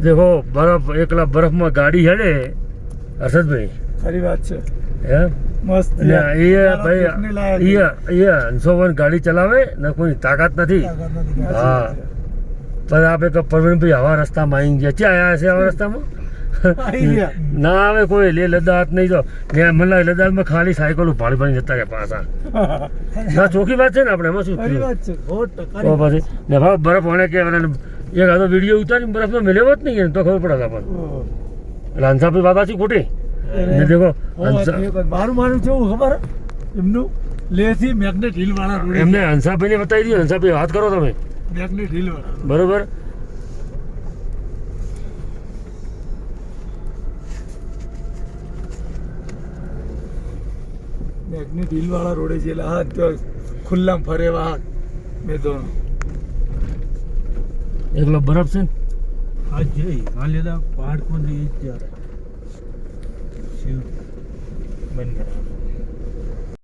દેખો બરફ એકલા બરફમાં ગાડી હેડે હર્ષદભાઈ ખરી વાત છે એમ મસ્ત ને એ ભાઈ એ 101 ગાડી ચલાવે ને કોઈ તાકાત નથી હા પણ આપણે પ્રવીણભાઈ આવા રસ્તામાં આવી ગયા ક્યાં આવ્યા છે આવા રસ્તામાં ના આવે કોઈ લે લદ્દાખ નહીં તો મને લાગે લદ્દાખમાં ખાલી સાયકલ ભાડી ભાડી જતા રહ્યા પાછા ના ચોખ્ખી વાત છે ને આપણે એમાં શું તો પછી ને ભાવ બરફ વણે કે એક આધો વિડીયો ઉતારી બરફમાં મેળવ્યો જ નહીં તો ખબર પડે આપણને એટલે હંસાભાઈ વાત સાચી ખોટી ને દેખો મારું માનું છે ખબર એમનું લેથી મેગ્નેટ હિલ વાળા એમને હંસાભાઈને બતાવી દો હંસાભાઈ વાત કરો તમે મેગ્નેટ હિલ વાળા બરોબર મેગ્નેટ હિલ વાળા રોડે છે હા તો ખુલ્લામાં ફરે વાહ મેં તો એકલો બરફ છે ને આ જઈ માલ્યદા પહાડ કોણ શિવ બંધ